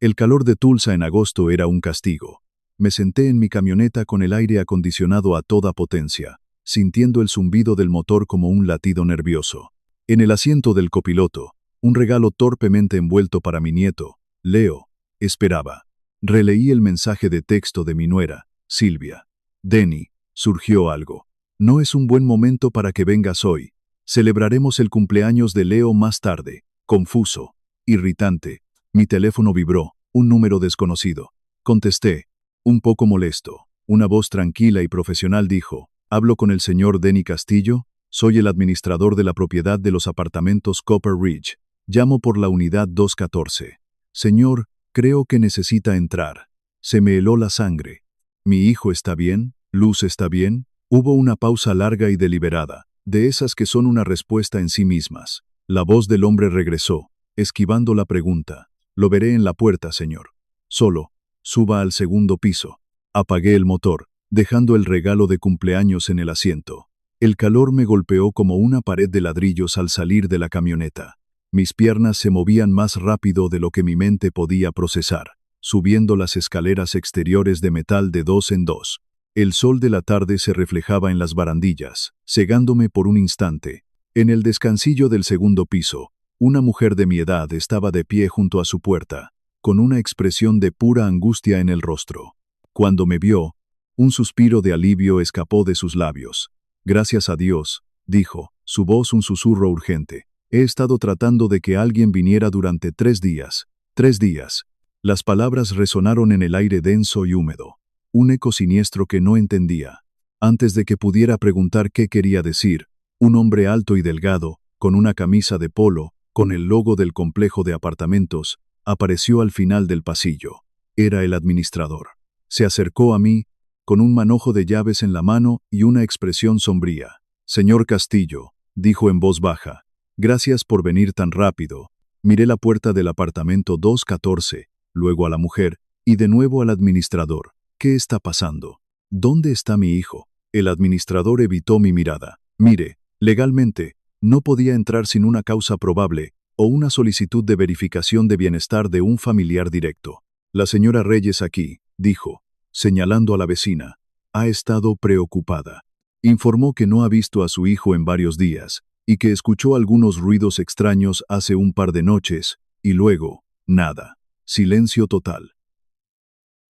El calor de Tulsa en agosto era un castigo. Me senté en mi camioneta con el aire acondicionado a toda potencia, sintiendo el zumbido del motor como un latido nervioso. En el asiento del copiloto, un regalo torpemente envuelto para mi nieto, Leo, esperaba. Releí el mensaje de texto de mi nuera, Silvia. Denny, surgió algo. No es un buen momento para que vengas hoy. Celebraremos el cumpleaños de Leo más tarde. Confuso, irritante. Mi teléfono vibró, un número desconocido. Contesté, un poco molesto. Una voz tranquila y profesional dijo, «¿Hablo con el señor Denny Castillo? Soy el administrador de la propiedad de los apartamentos Copper Ridge. Llamo por la unidad 214. Señor, creo que necesita entrar». Se me heló la sangre. «¿Mi hijo está bien? ¿Luz está bien?» Hubo una pausa larga y deliberada, de esas que son una respuesta en sí mismas. La voz del hombre regresó, esquivando la pregunta. «Lo veré en la puerta, señor. Solo, suba al segundo piso». Apagué el motor, dejando el regalo de cumpleaños en el asiento. El calor me golpeó como una pared de ladrillos al salir de la camioneta. Mis piernas se movían más rápido de lo que mi mente podía procesar, subiendo las escaleras exteriores de metal de 2 en 2. El sol de la tarde se reflejaba en las barandillas, cegándome por un instante. En el descansillo del segundo piso, una mujer de mi edad estaba de pie junto a su puerta, con una expresión de pura angustia en el rostro. Cuando me vio, un suspiro de alivio escapó de sus labios. «Gracias a Dios», dijo, su voz un susurro urgente. «He estado tratando de que alguien viniera durante 3 días. 3 días». Las palabras resonaron en el aire denso y húmedo. Un eco siniestro que no entendía. Antes de que pudiera preguntar qué quería decir, un hombre alto y delgado, con una camisa de polo, con el logo del complejo de apartamentos, apareció al final del pasillo. Era el administrador. Se acercó a mí, con un manojo de llaves en la mano y una expresión sombría. «Señor Castillo», dijo en voz baja, «gracias por venir tan rápido». Miré la puerta del apartamento 214, luego a la mujer, y de nuevo al administrador. «¿Qué está pasando? ¿Dónde está mi hijo?» El administrador evitó mi mirada. «Mire, legalmente, no podía entrar sin una causa probable o una solicitud de verificación de bienestar de un familiar directo. La señora Reyes aquí», dijo, señalando a la vecina, «ha estado preocupada. Informó que no ha visto a su hijo en varios días y que escuchó algunos ruidos extraños hace un par de noches, y luego, nada. Silencio total».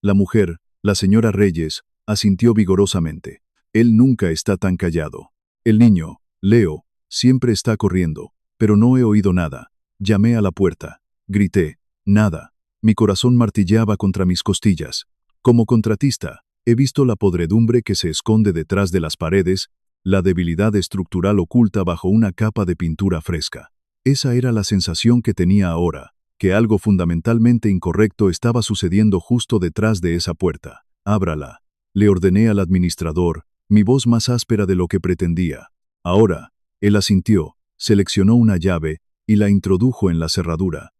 La mujer, la señora Reyes, asintió vigorosamente. «Él nunca está tan callado. El niño, Leo, siempre está corriendo, pero no he oído nada. Llamé a la puerta. Grité. Nada. Mi corazón martilleaba contra mis costillas. Como contratista, he visto la podredumbre que se esconde detrás de las paredes, la debilidad estructural oculta bajo una capa de pintura fresca. Esa era la sensación que tenía ahora, que algo fundamentalmente incorrecto estaba sucediendo justo detrás de esa puerta. «Ábrala», le ordené al administrador, mi voz más áspera de lo que pretendía. «Ahora», él asintió, seleccionó una llave y la introdujo en la cerradura.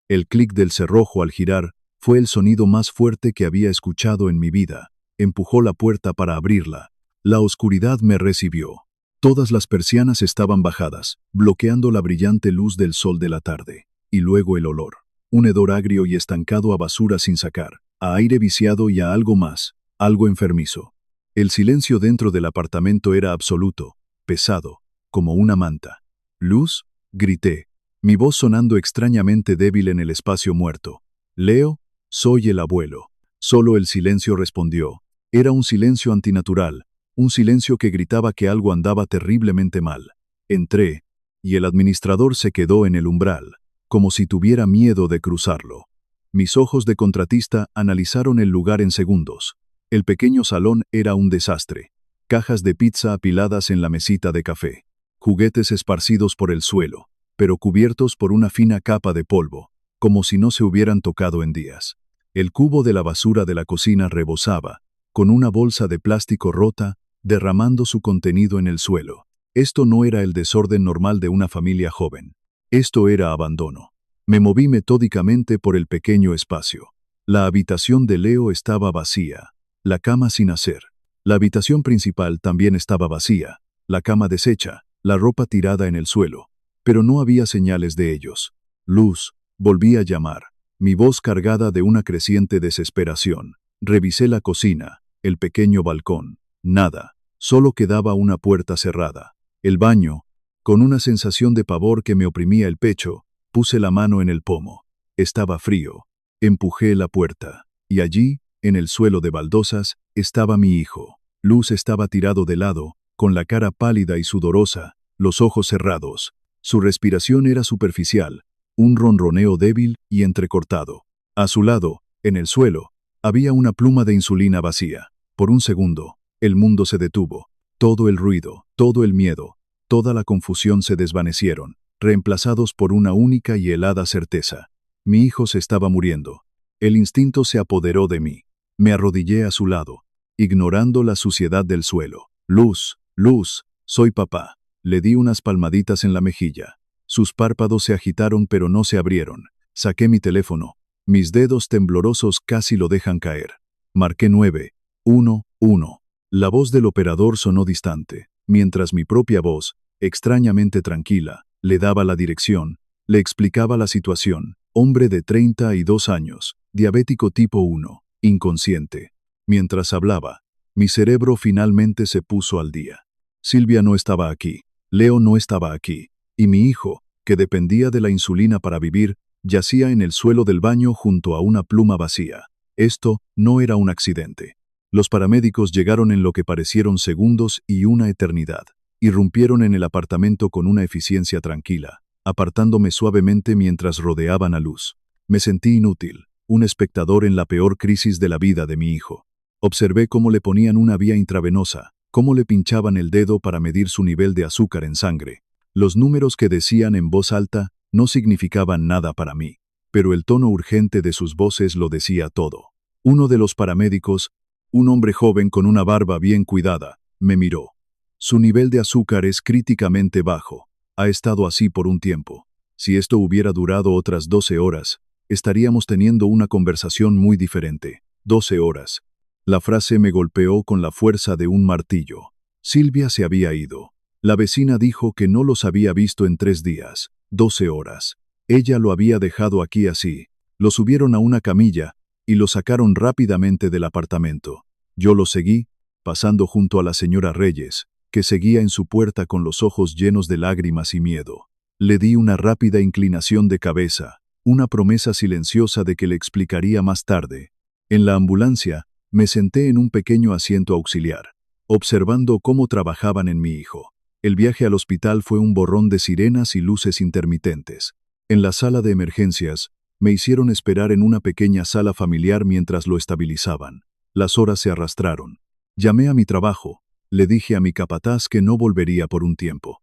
El clic del cerrojo al girar fue el sonido más fuerte que había escuchado en mi vida. Empujó la puerta para abrirla. La oscuridad me recibió. Todas las persianas estaban bajadas, bloqueando la brillante luz del sol de la tarde. Y luego el olor. Un hedor agrio y estancado a basura sin sacar, a aire viciado y a algo más, algo enfermizo. El silencio dentro del apartamento era absoluto, pesado, como una manta. «¿Luz?», grité, mi voz sonando extrañamente débil en el espacio muerto. «Leo, soy el abuelo». Solo el silencio respondió. Era un silencio antinatural, un silencio que gritaba que algo andaba terriblemente mal. Entré, y el administrador se quedó en el umbral, como si tuviera miedo de cruzarlo. Mis ojos de contratista analizaron el lugar en segundos. El pequeño salón era un desastre. Cajas de pizza apiladas en la mesita de café. Juguetes esparcidos por el suelo, pero cubiertos por una fina capa de polvo, como si no se hubieran tocado en días. El cubo de la basura de la cocina rebosaba, con una bolsa de plástico rota, derramando su contenido en el suelo. Esto no era el desorden normal de una familia joven. Esto era abandono. Me moví metódicamente por el pequeño espacio. La habitación de Leo estaba vacía, la cama sin hacer. La habitación principal también estaba vacía, la cama deshecha, la ropa tirada en el suelo. Pero no había señales de ellos. «Luz», volví a llamar. mi voz cargada de una creciente desesperación. Revisé la cocina, el pequeño balcón. Nada, solo quedaba una puerta cerrada. El baño, con una sensación de pavor que me oprimía el pecho, puse la mano en el pomo. Estaba frío. Empujé la puerta, y allí, en el suelo de baldosas, estaba mi hijo. Luz estaba tirado de lado, con la cara pálida y sudorosa, los ojos cerrados. Su respiración era superficial, un ronroneo débil y entrecortado. A su lado, en el suelo, había una pluma de insulina vacía. Por un segundo, el mundo se detuvo. Todo el ruido, todo el miedo, toda la confusión se desvanecieron, reemplazados por una única y helada certeza. Mi hijo se estaba muriendo. El instinto se apoderó de mí. Me arrodillé a su lado, ignorando la suciedad del suelo. Luz, Luz, soy papá. Le di unas palmaditas en la mejilla. Sus párpados se agitaron pero no se abrieron. Saqué mi teléfono. Mis dedos temblorosos casi lo dejan caer. Marqué 911. La voz del operador sonó distante, mientras mi propia voz, extrañamente tranquila, le daba la dirección, le explicaba la situación. Hombre de 32 años, diabético tipo 1, inconsciente. Mientras hablaba, mi cerebro finalmente se puso al día. Silvia no estaba aquí, Leo no estaba aquí, y mi hijo, que dependía de la insulina para vivir, yacía en el suelo del baño junto a una pluma vacía. Esto no era un accidente. Los paramédicos llegaron en lo que parecieron segundos y una eternidad. Irrumpieron en el apartamento con una eficiencia tranquila, apartándome suavemente mientras rodeaban a Luz. Me sentí inútil, un espectador en la peor crisis de la vida de mi hijo. Observé cómo le ponían una vía intravenosa, cómo le pinchaban el dedo para medir su nivel de azúcar en sangre. Los números que decían en voz alta no significaban nada para mí, pero el tono urgente de sus voces lo decía todo. Uno de los paramédicos, un hombre joven con una barba bien cuidada, me miró. Su nivel de azúcar es críticamente bajo. Ha estado así por un tiempo. Si esto hubiera durado otras 12 horas, estaríamos teniendo una conversación muy diferente. 12 horas. La frase me golpeó con la fuerza de un martillo. Silvia se había ido. La vecina dijo que no los había visto en 3 días. 12 horas. Ella lo había dejado aquí así. Lo subieron a una camilla y lo sacaron rápidamente del apartamento. Yo lo seguí, pasando junto a la señora Reyes, que seguía en su puerta con los ojos llenos de lágrimas y miedo. Le di una rápida inclinación de cabeza, una promesa silenciosa de que le explicaría más tarde. En la ambulancia, me senté en un pequeño asiento auxiliar, observando cómo trabajaban en mi hijo. El viaje al hospital fue un borrón de sirenas y luces intermitentes. En la sala de emergencias, me hicieron esperar en una pequeña sala familiar mientras lo estabilizaban. Las horas se arrastraron. Llamé a mi trabajo. Le dije a mi capataz que no volvería por un tiempo.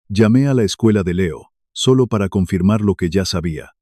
Llamé a la escuela de Leo, solo para confirmar lo que ya sabía.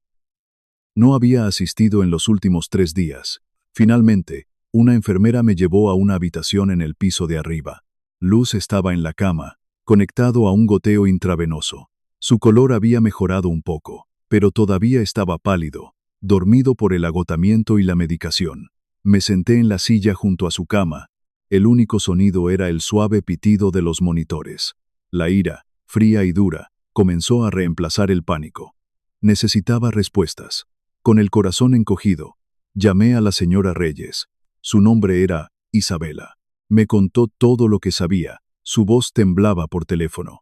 No había asistido en los últimos 3 días. Finalmente, una enfermera me llevó a una habitación en el piso de arriba. Luz estaba en la cama, conectado a un goteo intravenoso. Su color había mejorado un poco, pero todavía estaba pálido, dormido por el agotamiento y la medicación. Me senté en la silla junto a su cama. El único sonido era el suave pitido de los monitores. La ira, fría y dura, comenzó a reemplazar el pánico. Necesitaba respuestas. Con el corazón encogido, llamé a la señora Reyes. Su nombre era Isabela. Me contó todo lo que sabía. Su voz temblaba por teléfono.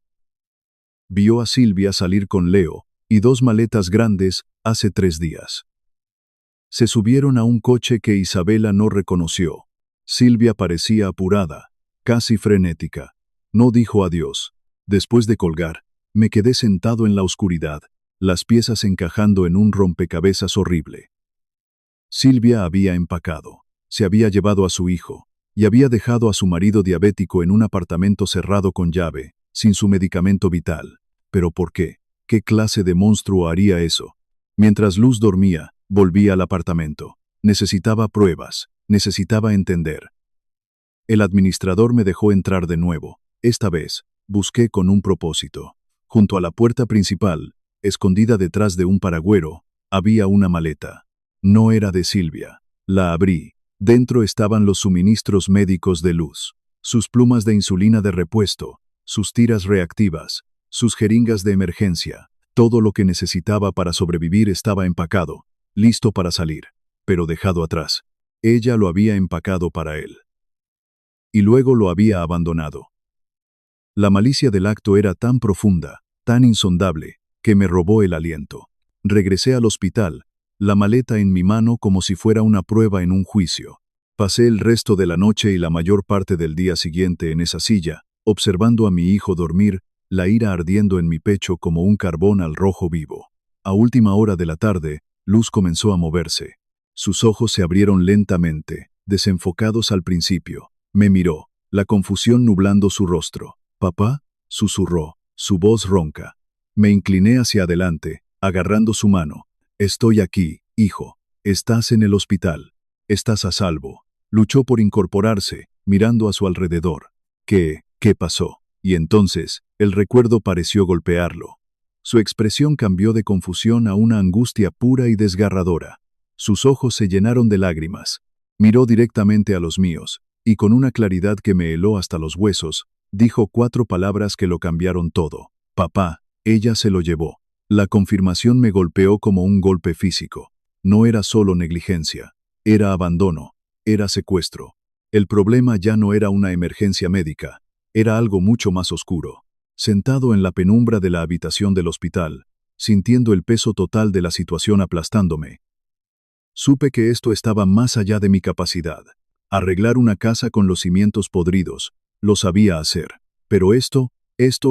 Vio a Silvia salir con Leo y 2 maletas grandes hace 3 días. Se subieron a un coche que Isabela no reconoció. Silvia parecía apurada, casi frenética. No dijo adiós. Después de colgar, me quedé sentado en la oscuridad, las piezas encajando en un rompecabezas horrible. Silvia había empacado, se había llevado a su hijo, y había dejado a su marido diabético en un apartamento cerrado con llave, sin su medicamento vital. ¿Pero por qué? ¿Qué clase de monstruo haría eso? Mientras Luz dormía, volví al apartamento. Necesitaba pruebas, necesitaba entender. El administrador me dejó entrar de nuevo. Esta vez, busqué con un propósito. Junto a la puerta principal, escondida detrás de un paragüero, había una maleta. No era de Silvia. La abrí. Dentro estaban los suministros médicos de Luz, sus plumas de insulina de repuesto, sus tiras reactivas, sus jeringas de emergencia. Todo lo que necesitaba para sobrevivir estaba empacado. listo para salir, pero dejado atrás. Ella lo había empacado para él. Y luego lo había abandonado. La malicia del acto era tan profunda, tan insondable, que me robó el aliento. Regresé al hospital, la maleta en mi mano como si fuera una prueba en un juicio. Pasé el resto de la noche y la mayor parte del día siguiente en esa silla, observando a mi hijo dormir, la ira ardiendo en mi pecho como un carbón al rojo vivo. A última hora de la tarde, Luz comenzó a moverse. Sus ojos se abrieron lentamente, desenfocados al principio. Me miró, la confusión nublando su rostro. «Papá», susurró, su voz ronca. Me incliné hacia adelante, agarrando su mano. «Estoy aquí, hijo. Estás en el hospital. Estás a salvo». Luchó por incorporarse, mirando a su alrededor. ¿Qué pasó? Y entonces, el recuerdo pareció golpearlo. Su expresión cambió de confusión a una angustia pura y desgarradora. Sus ojos se llenaron de lágrimas. Miró directamente a los míos, y con una claridad que me heló hasta los huesos, dijo 4 palabras que lo cambiaron todo. «Papá, ella se lo llevó». La confirmación me golpeó como un golpe físico. No era solo negligencia, era abandono, era secuestro. El problema ya no era una emergencia médica, era algo mucho más oscuro. Sentado en la penumbra de la habitación del hospital, sintiendo el peso total de la situación aplastándome, supe que esto estaba más allá de mi capacidad. Arreglar una casa con los cimientos podridos, lo sabía hacer, pero esto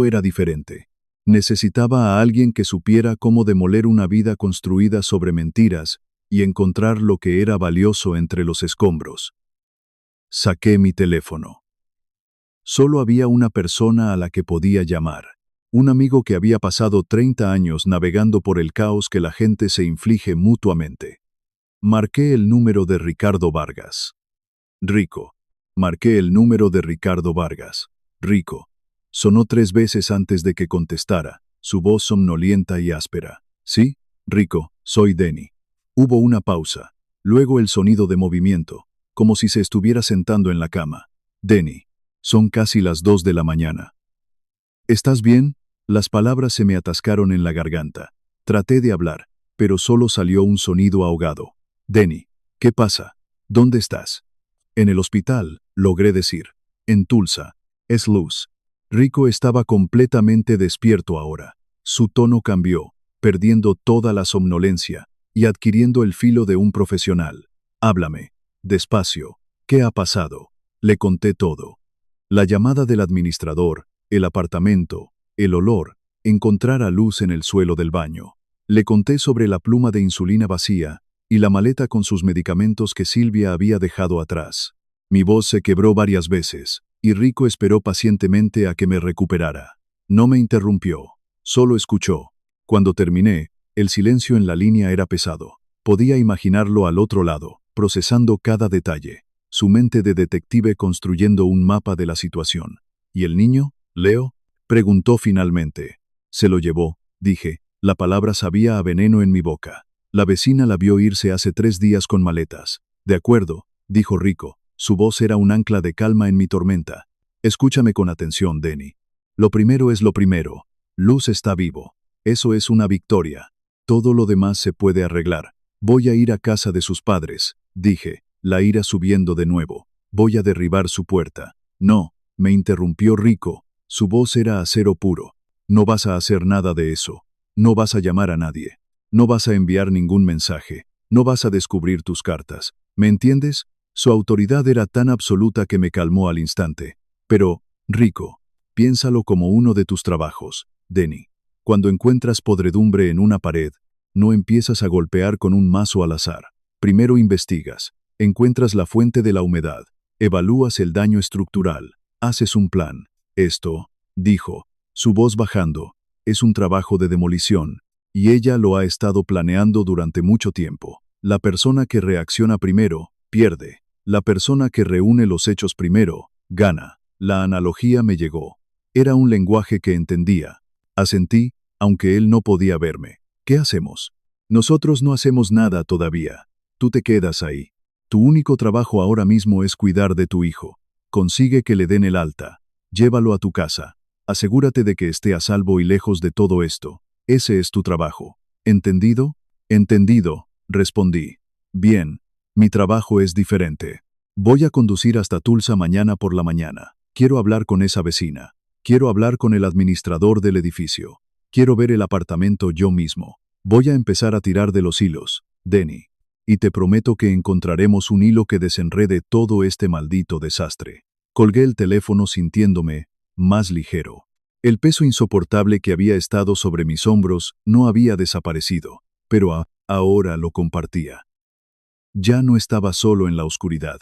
era diferente. Necesitaba a alguien que supiera cómo demoler una vida construida sobre mentiras y encontrar lo que era valioso entre los escombros. Saqué mi teléfono. Solo había una persona a la que podía llamar. Un amigo que había pasado 30 años navegando por el caos que la gente se inflige mutuamente. Marqué el número de Ricardo Vargas. Rico. Marqué el número de Ricardo Vargas. Rico. Sonó 3 veces antes de que contestara, su voz somnolienta y áspera. «Sí, Rico, soy Denny». Hubo una pausa, luego el sonido de movimiento, como si se estuviera sentando en la cama. «Denny, son casi las 2 de la mañana». «¿Estás bien?» Las palabras se me atascaron en la garganta. Traté de hablar, pero solo salió un sonido ahogado. «Denny, ¿qué pasa? ¿Dónde estás?» «En el hospital», logré decir. «En Tulsa. Es Luz». Rico estaba completamente despierto ahora. Su tono cambió, perdiendo toda la somnolencia y adquiriendo el filo de un profesional. «Háblame. Despacio. ¿Qué ha pasado?» Le conté todo. La llamada del administrador, el apartamento, el olor, encontrar a Luz en el suelo del baño. Le conté sobre la pluma de insulina vacía y la maleta con sus medicamentos que Silvia había dejado atrás. Mi voz se quebró varias veces, y Rico esperó pacientemente a que me recuperara. No me interrumpió, solo escuchó. Cuando terminé, el silencio en la línea era pesado. Podía imaginarlo al otro lado, procesando cada detalle, su mente de detective construyendo un mapa de la situación. ¿Y el niño, Leo?, preguntó finalmente. «Se lo llevó», dije. La palabra sabía a veneno en mi boca. «La vecina la vio irse hace 3 días con maletas». «De acuerdo», dijo Rico. Su voz era un ancla de calma en mi tormenta. «Escúchame con atención, Denny. Lo primero es lo primero. Luz está vivo. Eso es una victoria. Todo lo demás se puede arreglar. Voy a ir a casa de sus padres», dije, la ira subiendo de nuevo. «Voy a derribar su puerta». «No», me interrumpió Rico. Su voz era acero puro. «No vas a hacer nada de eso. No vas a llamar a nadie. No vas a enviar ningún mensaje. No vas a descubrir tus cartas. ¿Me entiendes?» Su autoridad era tan absoluta que me calmó al instante. «Pero, Rico, piénsalo como uno de tus trabajos, Denny. Cuando encuentras podredumbre en una pared, no empiezas a golpear con un mazo al azar. Primero investigas, encuentras la fuente de la humedad, evalúas el daño estructural, haces un plan. Esto», dijo, su voz bajando, «es un trabajo de demolición, y ella lo ha estado planeando durante mucho tiempo. La persona que reacciona primero, pierde. La persona que reúne los hechos primero, gana». La analogía me llegó. Era un lenguaje que entendía. Asentí, aunque él no podía verme. «¿Qué hacemos?» «Nosotros no hacemos nada todavía. Tú te quedas ahí. Tu único trabajo ahora mismo es cuidar de tu hijo. Consigue que le den el alta. Llévalo a tu casa. Asegúrate de que esté a salvo y lejos de todo esto. Ese es tu trabajo. ¿Entendido?» «Entendido», respondí. Bien, mi trabajo es diferente. Voy a conducir hasta Tulsa mañana por la mañana. Quiero hablar con esa vecina. Quiero hablar con el administrador del edificio. Quiero ver el apartamento yo mismo. Voy a empezar a tirar de los hilos, Denny. Y te prometo que encontraremos un hilo que desenrede todo este maldito desastre. Colgué el teléfono sintiéndome más ligero. El peso insoportable que había estado sobre mis hombros no había desaparecido, pero ahora lo compartía. Ya no estaba solo en la oscuridad.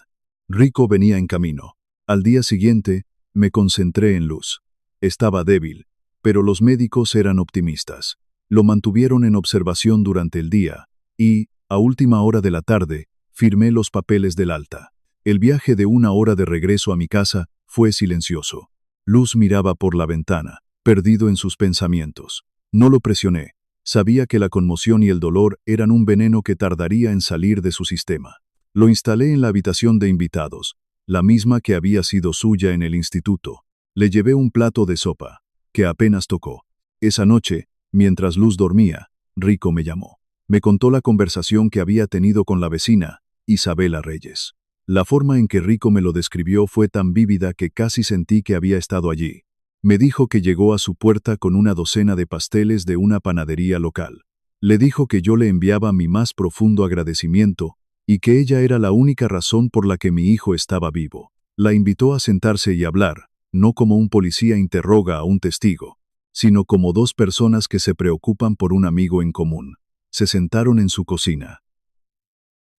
Rico venía en camino. Al día siguiente, me concentré en Luz. Estaba débil, pero los médicos eran optimistas. Lo mantuvieron en observación durante el día y, a última hora de la tarde, firmé los papeles del alta. El viaje de 1 hora de regreso a mi casa fue silencioso. Luz miraba por la ventana, perdido en sus pensamientos. No lo presioné. Sabía que la conmoción y el dolor eran un veneno que tardaría en salir de su sistema. Lo instalé en la habitación de invitados, la misma que había sido suya en el instituto. Le llevé un plato de sopa, que apenas tocó. Esa noche, mientras Luz dormía, Rico me llamó. Me contó la conversación que había tenido con la vecina, Isabela Reyes. La forma en que Rico me lo describió fue tan vívida que casi sentí que había estado allí. Me dijo que llegó a su puerta con una docena de pasteles de una panadería local. Le dijo que yo le enviaba mi más profundo agradecimiento y que ella era la única razón por la que mi hijo estaba vivo. La invitó a sentarse y hablar, no como un policía interroga a un testigo, sino como dos personas que se preocupan por un amigo en común. Se sentaron en su cocina.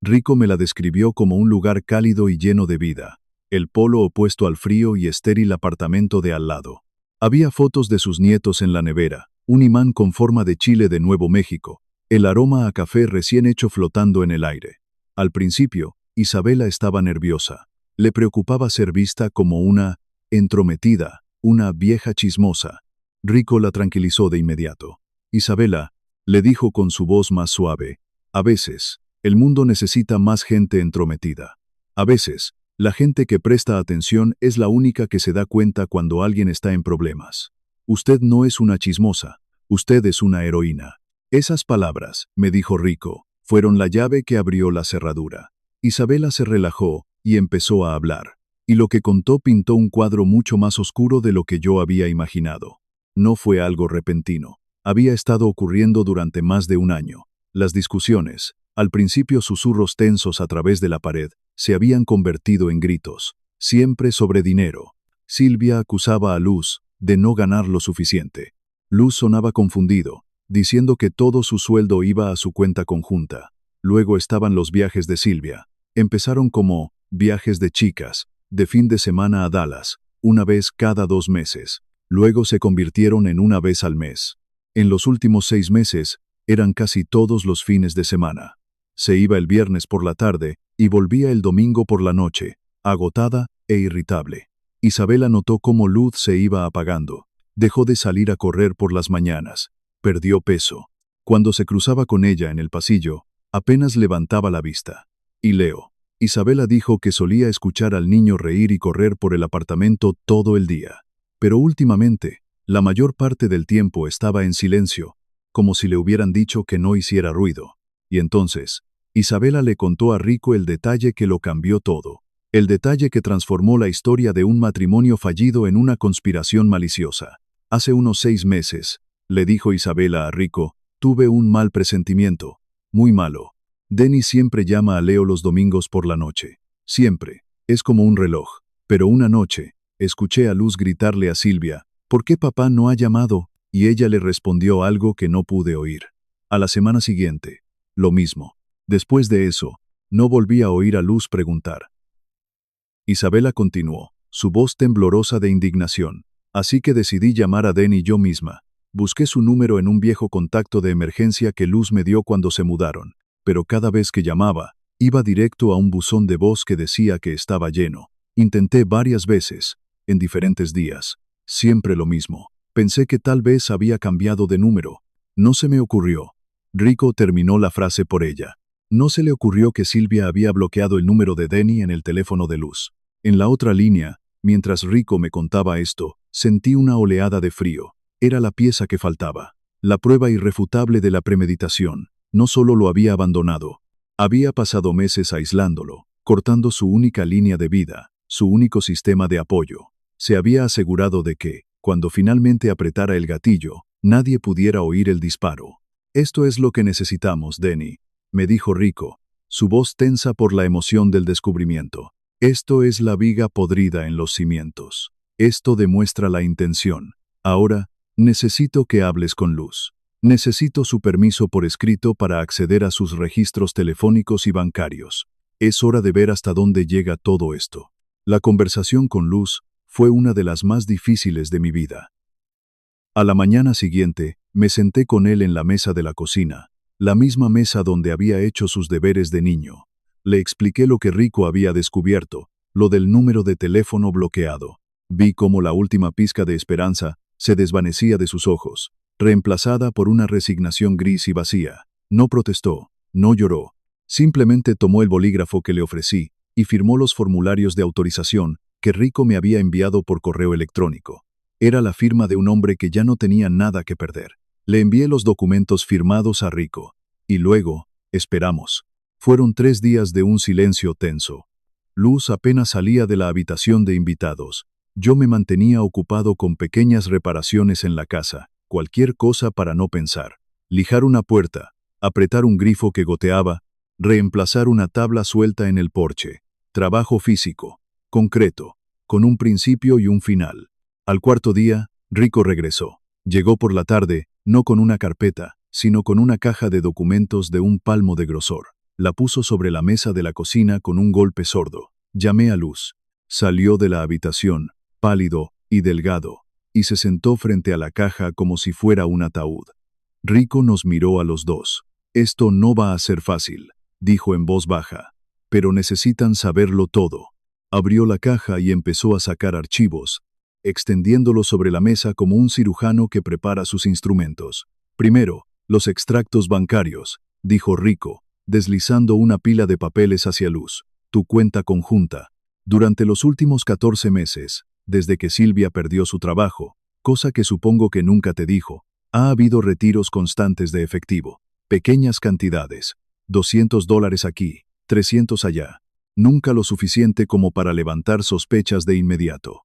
Rico me la describió como un lugar cálido y lleno de vida, el polo opuesto al frío y estéril apartamento de al lado. Había fotos de sus nietos en la nevera, un imán con forma de chile de Nuevo México, el aroma a café recién hecho flotando en el aire. Al principio, Isabela estaba nerviosa. Le preocupaba ser vista como una entrometida, una vieja chismosa. Rico la tranquilizó de inmediato. Isabela, le dijo con su voz más suave, a veces, el mundo necesita más gente entrometida. A veces, la gente que presta atención es la única que se da cuenta cuando alguien está en problemas. Usted no es una chismosa, usted es una heroína. Esas palabras, me dijo Rico, fueron la llave que abrió la cerradura. Isabela se relajó y empezó a hablar, y lo que contó pintó un cuadro mucho más oscuro de lo que yo había imaginado. No fue algo repentino. Había estado ocurriendo durante más de un año. Las discusiones, al principio susurros tensos a través de la pared, se habían convertido en gritos, siempre sobre dinero. Silvia acusaba a Luz de no ganar lo suficiente. Luz sonaba confundido, diciendo que todo su sueldo iba a su cuenta conjunta. Luego estaban los viajes de Silvia. Empezaron como viajes de chicas, de fin de semana a Dallas, una vez cada 2 meses. Luego se convirtieron en una vez al mes. En los últimos 6 meses, eran casi todos los fines de semana. Se iba el viernes por la tarde y volvía el domingo por la noche, agotada e irritable. Isabela notó cómo Luz se iba apagando. Dejó de salir a correr por las mañanas. Perdió peso. Cuando se cruzaba con ella en el pasillo, apenas levantaba la vista. Y Leo. Isabela dijo que solía escuchar al niño reír y correr por el apartamento todo el día. Pero últimamente, la mayor parte del tiempo estaba en silencio, como si le hubieran dicho que no hiciera ruido. Y entonces, Isabela le contó a Rico el detalle que lo cambió todo. El detalle que transformó la historia de un matrimonio fallido en una conspiración maliciosa. Hace unos 6 meses, le dijo Isabela a Rico, tuve un mal presentimiento. Muy malo. Denny siempre llama a Leo los domingos por la noche. Siempre. Es como un reloj. Pero una noche, escuché a Luz gritarle a Silvia, ¿por qué papá no ha llamado? Y ella le respondió algo que no pude oír. A la semana siguiente, lo mismo. Después de eso, no volví a oír a Luz preguntar. Isabela continuó, su voz temblorosa de indignación. Así que decidí llamar a Denny yo misma. Busqué su número en un viejo contacto de emergencia que Luz me dio cuando se mudaron, pero cada vez que llamaba, iba directo a un buzón de voz que decía que estaba lleno. Intenté varias veces, en diferentes días. Siempre lo mismo. Pensé que tal vez había cambiado de número. No se me ocurrió. Rico terminó la frase por ella. No se le ocurrió que Silvia había bloqueado el número de Denny en el teléfono de Luz. En la otra línea, mientras Rico me contaba esto, sentí una oleada de frío. Era la pieza que faltaba. La prueba irrefutable de la premeditación. No solo lo había abandonado, Había pasado meses aislándolo, cortando su única línea de vida, su único sistema de apoyo. Se había asegurado de que, cuando finalmente apretara el gatillo, nadie pudiera oír el disparo. «Esto es lo que necesitamos, Denny», me dijo Rico, su voz tensa por la emoción del descubrimiento. «Esto es la viga podrida en los cimientos. Esto demuestra la intención. Ahora, necesito que hables con Luz. Necesito su permiso por escrito para acceder a sus registros telefónicos y bancarios. Es hora de ver hasta dónde llega todo esto». La conversación con Luz fue una de las más difíciles de mi vida. A la mañana siguiente, me senté con él en la mesa de la cocina, la misma mesa donde había hecho sus deberes de niño. Le expliqué lo que Rico había descubierto, lo del número de teléfono bloqueado. Vi cómo la última pizca de esperanza se desvanecía de sus ojos, reemplazada por una resignación gris y vacía. No protestó, no lloró. Simplemente tomó el bolígrafo que le ofrecí y firmó los formularios de autorización que Rico me había enviado por correo electrónico. Era la firma de un hombre que ya no tenía nada que perder. Le envié los documentos firmados a Rico. Y luego, esperamos. Fueron 3 días de un silencio tenso. Luz apenas salía de la habitación de invitados. Yo me mantenía ocupado con pequeñas reparaciones en la casa, cualquier cosa para no pensar. Lijar una puerta, apretar un grifo que goteaba, reemplazar una tabla suelta en el porche. Trabajo físico, concreto, con un principio y un final. Al cuarto día, Rico regresó. Llegó por la tarde, no con una carpeta, sino con una caja de documentos de un palmo de grosor. La puso sobre la mesa de la cocina con un golpe sordo. Llamé a Luz. Salió de la habitación, pálido y delgado, y se sentó frente a la caja como si fuera un ataúd. Rico nos miró a los dos. «Esto no va a ser fácil», dijo en voz baja, «pero necesitan saberlo todo». Abrió la caja y empezó a sacar archivos, extendiéndolos sobre la mesa como un cirujano que prepara sus instrumentos. «Primero, los extractos bancarios», dijo Rico, deslizando una pila de papeles hacia Luz. «Tu cuenta conjunta. Durante los últimos 14 meses, desde que Silvia perdió su trabajo, cosa que supongo que nunca te dijo, ha habido retiros constantes de efectivo. Pequeñas cantidades. $200 aquí, 300 allá. Nunca lo suficiente como para levantar sospechas de inmediato.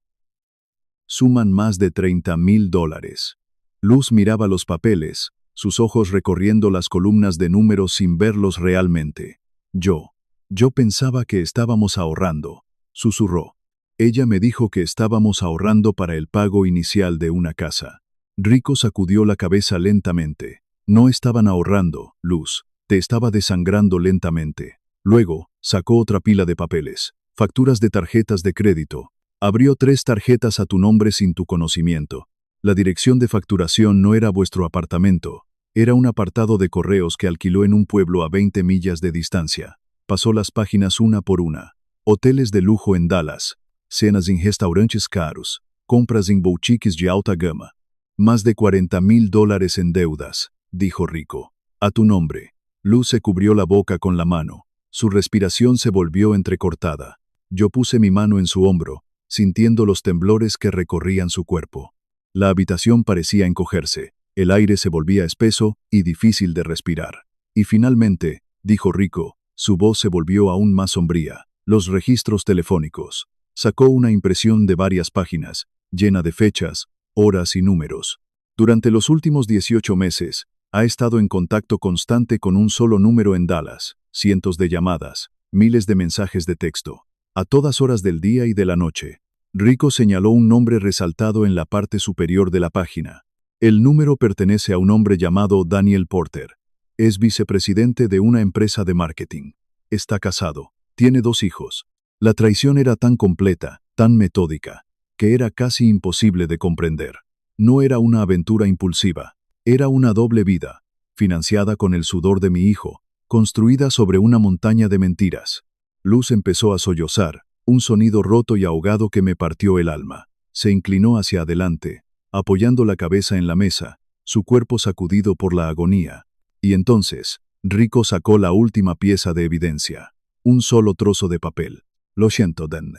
Suman más de $30,000. Luz miraba los papeles, sus ojos recorriendo las columnas de números sin verlos realmente. Yo pensaba que estábamos ahorrando», susurró. «Ella me dijo que estábamos ahorrando para el pago inicial de una casa». Rico sacudió la cabeza lentamente. «No estaban ahorrando, Luz, te estaba desangrando lentamente». Luego, sacó otra pila de papeles, facturas de tarjetas de crédito. Abrió 3 tarjetas a tu nombre sin tu conocimiento. La dirección de facturación no era vuestro apartamento, era un apartado de correos que alquiló en un pueblo a 20 millas de distancia. Pasó las páginas una por una. Hoteles de lujo en Dallas, cenas en restaurantes caros, compras en boutiques de alta gama. Más de $40,000 en deudas, dijo Rico. A tu nombre. Luz se cubrió la boca con la mano. Su respiración se volvió entrecortada. Yo puse mi mano en su hombro, sintiendo los temblores que recorrían su cuerpo. La habitación parecía encogerse, el aire se volvía espeso y difícil de respirar. Y finalmente, dijo Rico, su voz se volvió aún más sombría, los registros telefónicos. Sacó una impresión de varias páginas, llena de fechas, horas y números. Durante los últimos 18 meses, ha estado en contacto constante con un solo número en Dallas, cientos de llamadas, miles de mensajes de texto, a todas horas del día y de la noche. Rico señaló un nombre resaltado en la parte superior de la página. El número pertenece a un hombre llamado Daniel Porter. Es vicepresidente de una empresa de marketing. Está casado. Tiene 2 hijos. La traición era tan completa, tan metódica, que era casi imposible de comprender. No era una aventura impulsiva. Era una doble vida, financiada con el sudor de mi hijo, construida sobre una montaña de mentiras. Luz empezó a sollozar, un sonido roto y ahogado que me partió el alma. Se inclinó hacia adelante, apoyando la cabeza en la mesa, su cuerpo sacudido por la agonía. Y entonces, Rico sacó la última pieza de evidencia. Un solo trozo de papel. Lo siento, Dan.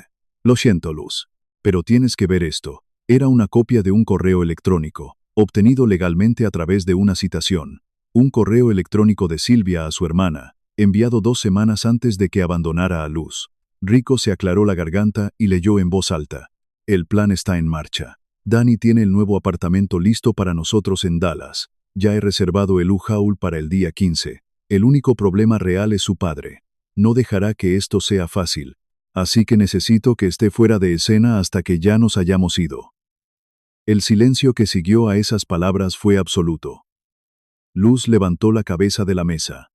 Lo siento, Luz. Pero tienes que ver esto. Era una copia de un correo electrónico, obtenido legalmente a través de una citación. Un correo electrónico de Silvia a su hermana, enviado 2 semanas antes de que abandonara a Luz. Rico se aclaró la garganta y leyó en voz alta. El plan está en marcha. Danny tiene el nuevo apartamento listo para nosotros en Dallas. Ya he reservado el U-Haul para el día 15. El único problema real es su padre. No dejará que esto sea fácil. Así que necesito que esté fuera de escena hasta que ya nos hayamos ido. El silencio que siguió a esas palabras fue absoluto. Luz levantó la cabeza de la mesa.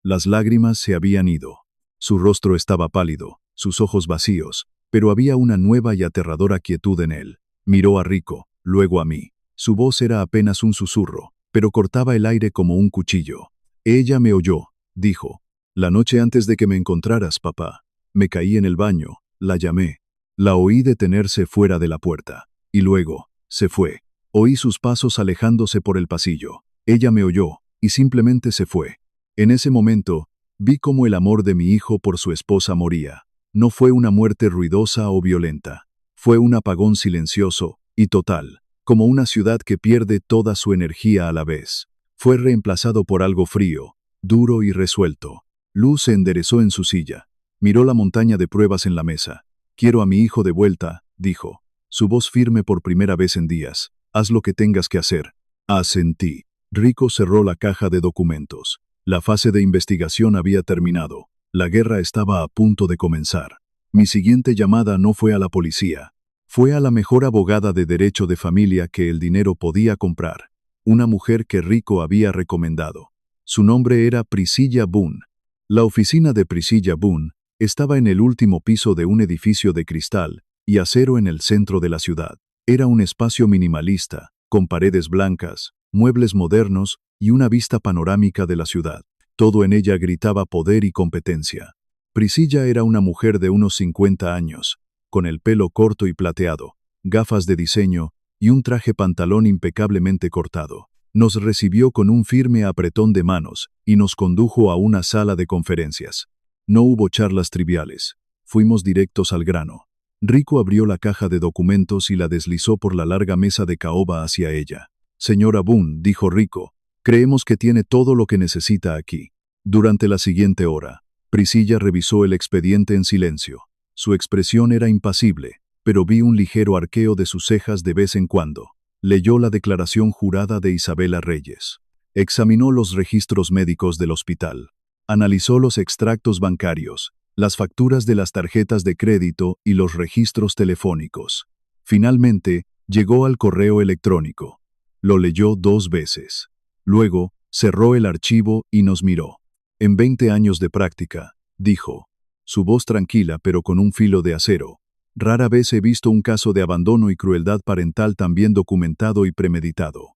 Las lágrimas se habían ido. Su rostro estaba pálido, sus ojos vacíos, pero había una nueva y aterradora quietud en él. Miró a Rico, luego a mí. Su voz era apenas un susurro, pero cortaba el aire como un cuchillo. Ella me oyó, dijo. La noche antes de que me encontraras, papá. Me caí en el baño, la llamé. La oí detenerse fuera de la puerta. Y luego, se fue. Oí sus pasos alejándose por el pasillo. Ella me oyó, y simplemente se fue. En ese momento, vi cómo el amor de mi hijo por su esposa moría. No fue una muerte ruidosa o violenta. Fue un apagón silencioso y total, como una ciudad que pierde toda su energía a la vez. Fue reemplazado por algo frío, duro y resuelto. Luz se enderezó en su silla. Miró la montaña de pruebas en la mesa. Quiero a mi hijo de vuelta, dijo. Su voz firme por primera vez en días. Haz lo que tengas que hacer. Asentí. Rico cerró la caja de documentos. La fase de investigación había terminado. La guerra estaba a punto de comenzar. Mi siguiente llamada no fue a la policía. Fue a la mejor abogada de derecho de familia que el dinero podía comprar. Una mujer que Rico había recomendado. Su nombre era Priscilla Boone. La oficina de Priscilla Boone estaba en el último piso de un edificio de cristal y acero en el centro de la ciudad. Era un espacio minimalista, con paredes blancas, muebles modernos y una vista panorámica de la ciudad. Todo en ella gritaba poder y competencia. Priscilla era una mujer de unos 50 años, con el pelo corto y plateado, gafas de diseño y un traje pantalón impecablemente cortado. Nos recibió con un firme apretón de manos y nos condujo a una sala de conferencias. No hubo charlas triviales. Fuimos directos al grano. Rico abrió la caja de documentos y la deslizó por la larga mesa de caoba hacia ella. Señora Boone, dijo Rico, creemos que tiene todo lo que necesita aquí. Durante la siguiente hora, Priscilla revisó el expediente en silencio. Su expresión era impasible, pero vi un ligero arqueo de sus cejas de vez en cuando. Leyó la declaración jurada de Isabela Reyes. Examinó los registros médicos del hospital. Analizó los extractos bancarios, las facturas de las tarjetas de crédito y los registros telefónicos. Finalmente, llegó al correo electrónico. Lo leyó 2 veces. Luego, cerró el archivo y nos miró. En 20 años de práctica, dijo, su voz tranquila pero con un filo de acero. Rara vez he visto un caso de abandono y crueldad parental tan bien documentado y premeditado.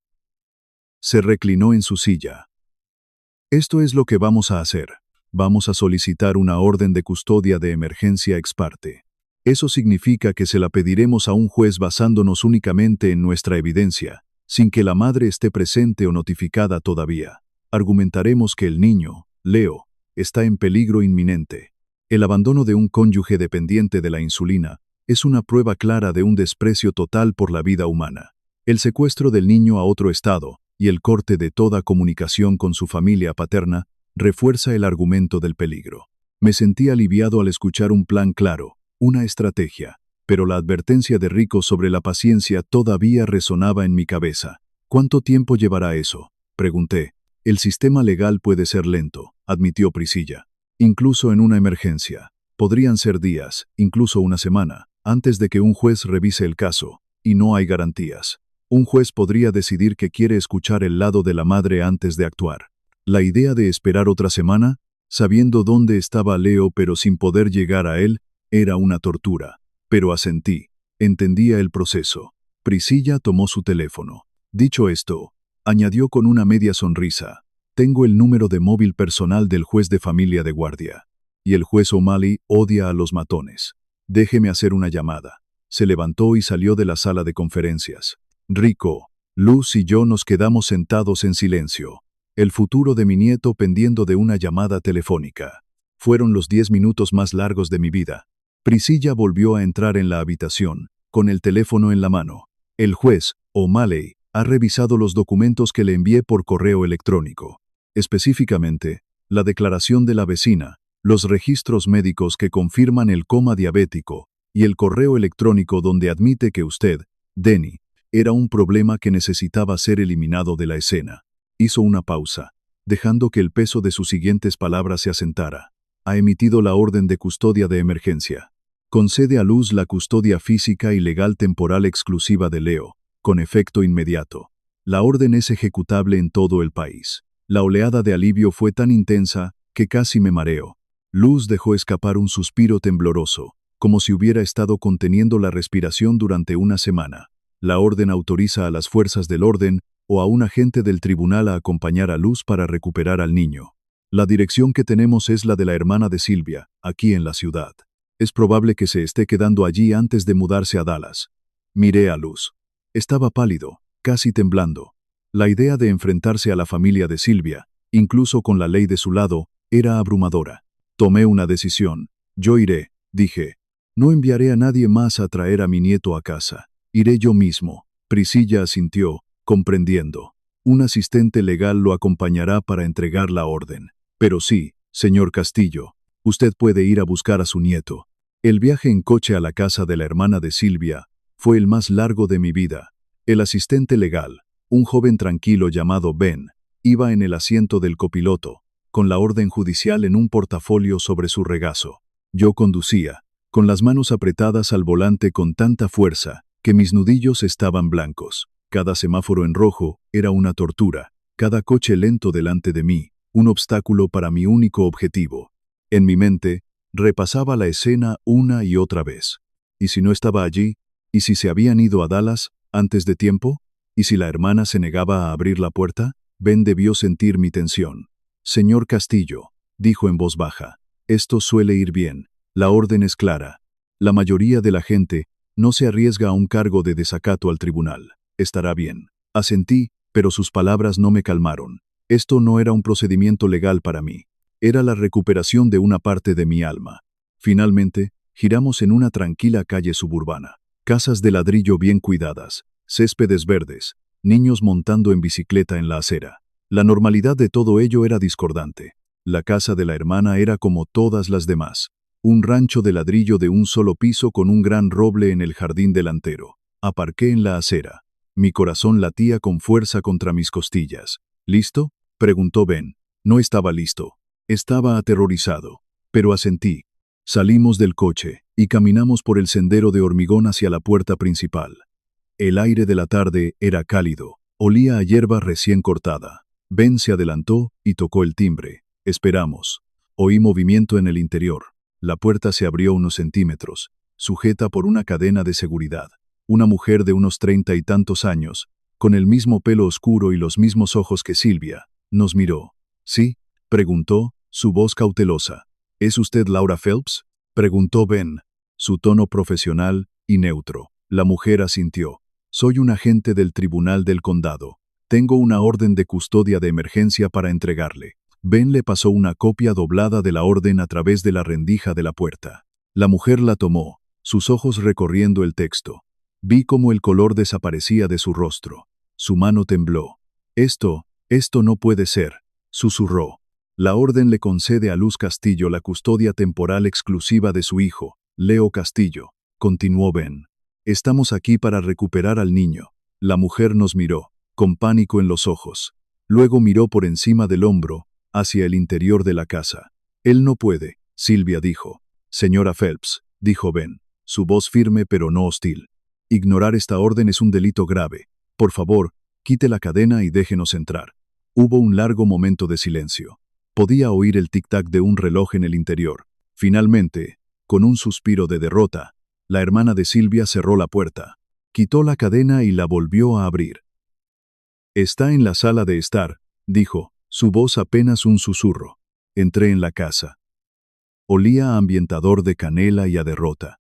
Se reclinó en su silla. Esto es lo que vamos a hacer. Vamos a solicitar una orden de custodia de emergencia ex parte. Eso significa que se la pediremos a un juez basándonos únicamente en nuestra evidencia, sin que la madre esté presente o notificada todavía. Argumentaremos que el niño, Leo, está en peligro inminente. El abandono de un cónyuge dependiente de la insulina es una prueba clara de un desprecio total por la vida humana. El secuestro del niño a otro estado y el corte de toda comunicación con su familia paterna refuerza el argumento del peligro. Me sentí aliviado al escuchar un plan claro, una estrategia, pero la advertencia de Rico sobre la paciencia todavía resonaba en mi cabeza. ¿Cuánto tiempo llevará eso?, pregunté. El sistema legal puede ser lento, admitió Priscilla. Incluso en una emergencia. Podrían ser días, incluso una semana, antes de que un juez revise el caso, y no hay garantías. Un juez podría decidir que quiere escuchar el lado de la madre antes de actuar. La idea de esperar otra semana, sabiendo dónde estaba Leo pero sin poder llegar a él, era una tortura. Pero asentí. Entendía el proceso. Priscilla tomó su teléfono. Dicho esto, añadió con una media sonrisa. Tengo el número de móvil personal del juez de familia de guardia. Y el juez O'Malley odia a los matones. Déjeme hacer una llamada. Se levantó y salió de la sala de conferencias. Rico, Luz y yo nos quedamos sentados en silencio. El futuro de mi nieto pendiendo de una llamada telefónica. Fueron los 10 minutos más largos de mi vida. Priscilla volvió a entrar en la habitación, con el teléfono en la mano. El juez, O'Malley, ha revisado los documentos que le envié por correo electrónico. Específicamente, la declaración de la vecina, los registros médicos que confirman el coma diabético y el correo electrónico donde admite que usted, Denny, era un problema que necesitaba ser eliminado de la escena. Hizo una pausa, dejando que el peso de sus siguientes palabras se asentara. Ha emitido la orden de custodia de emergencia. Concede a Luz la custodia física y legal temporal exclusiva de Leo, con efecto inmediato. La orden es ejecutable en todo el país. La oleada de alivio fue tan intensa que casi me mareo. Luz dejó escapar un suspiro tembloroso, como si hubiera estado conteniendo la respiración durante una semana. La orden autoriza a las fuerzas del orden o a un agente del tribunal a acompañar a Luz para recuperar al niño. La dirección que tenemos es la de la hermana de Silvia, aquí en la ciudad. Es probable que se esté quedando allí antes de mudarse a Dallas. Miré a Luz. Estaba pálido, casi temblando. La idea de enfrentarse a la familia de Silvia, incluso con la ley de su lado, era abrumadora. Tomé una decisión. Yo iré, dije. No enviaré a nadie más a traer a mi nieto a casa. Iré yo mismo. Priscilla asintió, comprendiendo. Un asistente legal lo acompañará para entregar la orden. Pero sí, señor Castillo, usted puede ir a buscar a su nieto. El viaje en coche a la casa de la hermana de Silvia fue el más largo de mi vida. El asistente legal, un joven tranquilo llamado Ben, iba en el asiento del copiloto, con la orden judicial en un portafolio sobre su regazo. Yo conducía, con las manos apretadas al volante con tanta fuerza, que mis nudillos estaban blancos. Cada semáforo en rojo era una tortura, cada coche lento delante de mí, un obstáculo para mi único objetivo. En mi mente, repasaba la escena una y otra vez. ¿Y si no estaba allí? ¿Y si se habían ido a Dallas antes de tiempo? ¿Y si la hermana se negaba a abrir la puerta? Ben debió sentir mi tensión. Señor Castillo, dijo en voz baja, esto suele ir bien. La orden es clara. La mayoría de la gente no se arriesga a un cargo de desacato al tribunal. Estará bien. Asentí, pero sus palabras no me calmaron. Esto no era un procedimiento legal para mí. Era la recuperación de una parte de mi alma. Finalmente, giramos en una tranquila calle suburbana. Casas de ladrillo bien cuidadas, céspedes verdes, niños montando en bicicleta en la acera. La normalidad de todo ello era discordante. La casa de la hermana era como todas las demás. Un rancho de ladrillo de un solo piso con un gran roble en el jardín delantero. Aparqué en la acera. Mi corazón latía con fuerza contra mis costillas. ¿Listo?, preguntó Ben. No estaba listo. Estaba aterrorizado, pero asentí. Salimos del coche y caminamos por el sendero de hormigón hacia la puerta principal. El aire de la tarde era cálido, olía a hierba recién cortada. Ben se adelantó y tocó el timbre. Esperamos. Oí movimiento en el interior. La puerta se abrió unos centímetros, sujeta por una cadena de seguridad. Una mujer de unos 30 y tantos años, con el mismo pelo oscuro y los mismos ojos que Silvia, nos miró. ¿Sí?, preguntó, su voz cautelosa. ¿Es usted Laura Phelps?, preguntó Ben, su tono profesional y neutro. La mujer asintió. Soy un agente del Tribunal del Condado. Tengo una orden de custodia de emergencia para entregarle. Ben le pasó una copia doblada de la orden a través de la rendija de la puerta. La mujer la tomó, sus ojos recorriendo el texto. Vi cómo el color desaparecía de su rostro. Su mano tembló. Esto no puede ser, susurró. La orden le concede a Luz Castillo la custodia temporal exclusiva de su hijo, Leo Castillo, continuó Ben. Estamos aquí para recuperar al niño. La mujer nos miró, con pánico en los ojos. Luego miró por encima del hombro, hacia el interior de la casa. Él no puede, Silvia dijo. Señora Phelps, dijo Ben, su voz firme pero no hostil. Ignorar esta orden es un delito grave. Por favor, quite la cadena y déjenos entrar. Hubo un largo momento de silencio. Podía oír el tic-tac de un reloj en el interior. Finalmente, con un suspiro de derrota, la hermana de Silvia cerró la puerta, quitó la cadena y la volvió a abrir. Está en la sala de estar, dijo, su voz apenas un susurro. Entré en la casa. Olía a ambientador de canela y a derrota.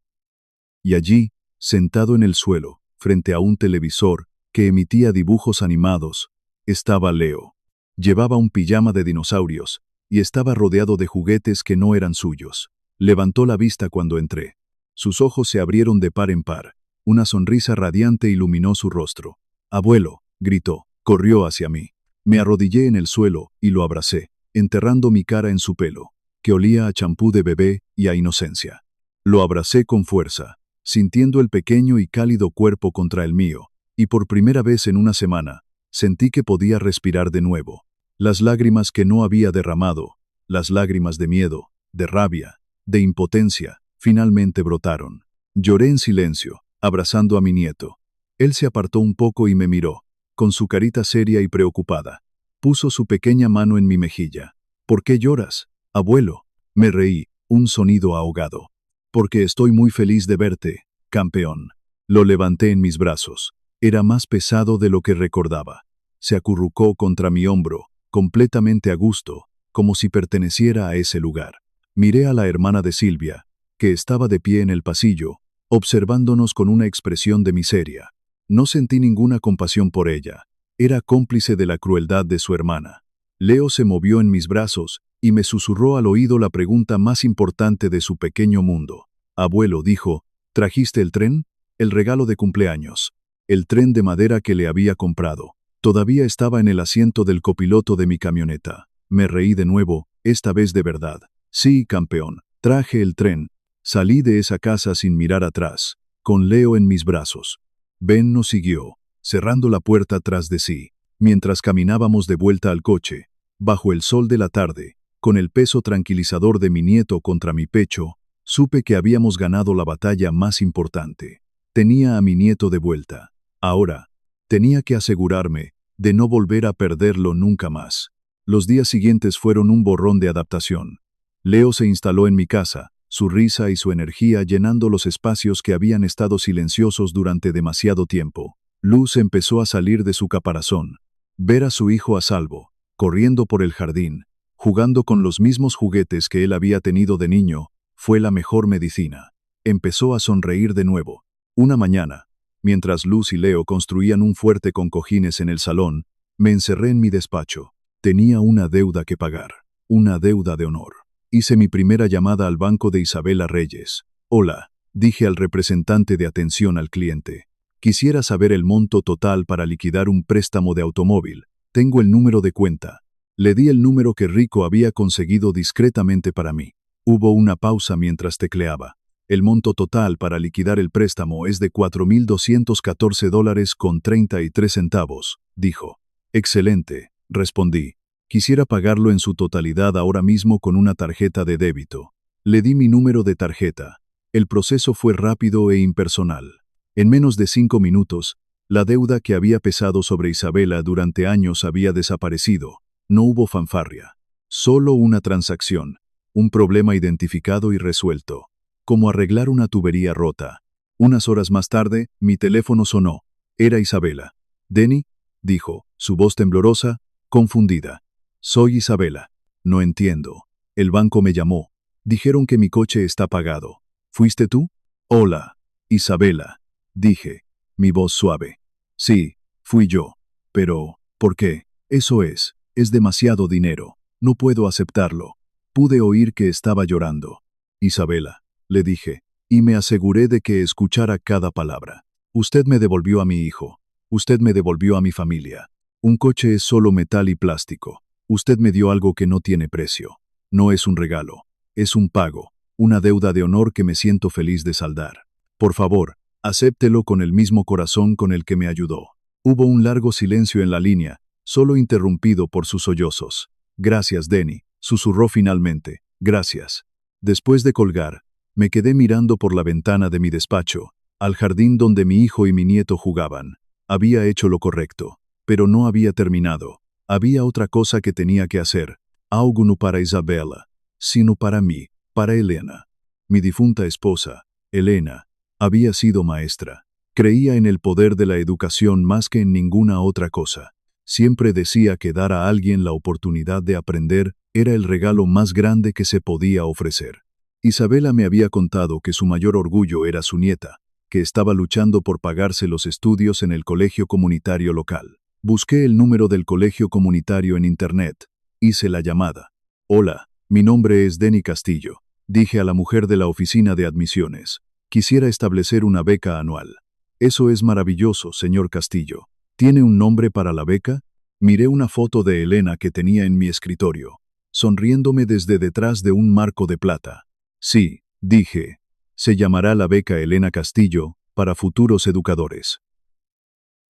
Y allí, sentado en el suelo, frente a un televisor que emitía dibujos animados, estaba Leo. Llevaba un pijama de dinosaurios y estaba rodeado de juguetes que no eran suyos. Levantó la vista cuando entré. Sus ojos se abrieron de par en par. Una sonrisa radiante iluminó su rostro. «Abuelo», gritó. Corrió hacia mí. Me arrodillé en el suelo y lo abracé. enterrando mi cara en su pelo, que olía a champú de bebé y a inocencia. Lo abracé con fuerza, sintiendo el pequeño y cálido cuerpo contra el mío, y por primera vez en una semana, sentí que podía respirar de nuevo. Las lágrimas que no había derramado, las lágrimas de miedo, de rabia, de impotencia, finalmente brotaron. Lloré en silencio, abrazando a mi nieto. Él se apartó un poco y me miró, con su carita seria y preocupada. Puso su pequeña mano en mi mejilla. ¿Por qué lloras, abuelo? Me reí, un sonido ahogado. Porque estoy muy feliz de verte, campeón. Lo levanté en mis brazos. Era más pesado de lo que recordaba. Se acurrucó contra mi hombro, completamente a gusto, como si perteneciera a ese lugar. Miré a la hermana de Silvia, que estaba de pie en el pasillo, observándonos con una expresión de miseria. No sentí ninguna compasión por ella. Era cómplice de la crueldad de su hermana. Leo se movió en mis brazos y me susurró al oído la pregunta más importante de su pequeño mundo. Abuelo, dijo, ¿trajiste el tren? El regalo de cumpleaños. El tren de madera que le había comprado. Todavía estaba en el asiento del copiloto de mi camioneta. Me reí de nuevo, esta vez de verdad. Sí, campeón, traje el tren. Salí de esa casa sin mirar atrás, con Leo en mis brazos. Ben nos siguió, cerrando la puerta tras de sí, mientras caminábamos de vuelta al coche, bajo el sol de la tarde, con el peso tranquilizador de mi nieto contra mi pecho, supe que habíamos ganado la batalla más importante. Tenía a mi nieto de vuelta. Ahora, tenía que asegurarme de no volver a perderlo nunca más. Los días siguientes fueron un borrón de adaptación. Leo se instaló en mi casa, su risa y su energía llenando los espacios que habían estado silenciosos durante demasiado tiempo. Luz empezó a salir de su caparazón. Ver a su hijo a salvo, corriendo por el jardín, jugando con los mismos juguetes que él había tenido de niño, fue la mejor medicina. Empezó a sonreír de nuevo. Una mañana, mientras Luz y Leo construían un fuerte con cojines en el salón, me encerré en mi despacho. Tenía una deuda que pagar, una deuda de honor. Hice mi primera llamada al banco de Isabela Reyes. Hola, dije al representante de atención al cliente. Quisiera saber el monto total para liquidar un préstamo de automóvil. Tengo el número de cuenta. Le di el número que Rico había conseguido discretamente para mí. Hubo una pausa mientras tecleaba. El monto total para liquidar el préstamo es de $4,214.33, dijo. Excelente, respondí. Quisiera pagarlo en su totalidad ahora mismo con una tarjeta de débito. Le di mi número de tarjeta. El proceso fue rápido e impersonal. En menos de 5 minutos, la deuda que había pesado sobre Isabela durante años había desaparecido. No hubo fanfarria. Solo una transacción. Un problema identificado y resuelto. Como arreglar una tubería rota. Unas horas más tarde, mi teléfono sonó. Era Isabela. «Denny», dijo, su voz temblorosa, confundida. «Soy Isabela. No entiendo. El banco me llamó. Dijeron que mi coche está pagado. ¿Fuiste tú?» «Hola, Isabela», dije, mi voz suave. «Sí, fui yo. Pero, ¿por qué? Eso es demasiado dinero. No puedo aceptarlo». Pude oír que estaba llorando. «Isabela», le dije, y me aseguré de que escuchara cada palabra. «Usted me devolvió a mi hijo. Usted me devolvió a mi familia. Un coche es solo metal y plástico. Usted me dio algo que no tiene precio. No es un regalo. Es un pago, una deuda de honor que me siento feliz de saldar. Por favor, acéptelo con el mismo corazón con el que me ayudó». Hubo un largo silencio en la línea, solo interrumpido por sus sollozos. «Gracias, Denny», susurró finalmente. «Gracias». Después de colgar, me quedé mirando por la ventana de mi despacho, al jardín donde mi hijo y mi nieto jugaban. Había hecho lo correcto, pero no había terminado. Había otra cosa que tenía que hacer. Algo no para Isabela, sino para mí, para Elena. Mi difunta esposa, Elena, había sido maestra. Creía en el poder de la educación más que en ninguna otra cosa. Siempre decía que dar a alguien la oportunidad de aprender era el regalo más grande que se podía ofrecer. Isabela me había contado que su mayor orgullo era su nieta, que estaba luchando por pagarse los estudios en el colegio comunitario local. Busqué el número del colegio comunitario en internet. Hice la llamada. «Hola, mi nombre es Denny Castillo», dije a la mujer de la oficina de admisiones. «Quisiera establecer una beca anual». «Eso es maravilloso, señor Castillo. ¿Tiene un nombre para la beca?» Miré una foto de Elena que tenía en mi escritorio. sonriéndome desde detrás de un marco de plata. Sí, dije, se llamará la beca Elena Castillo para futuros educadores.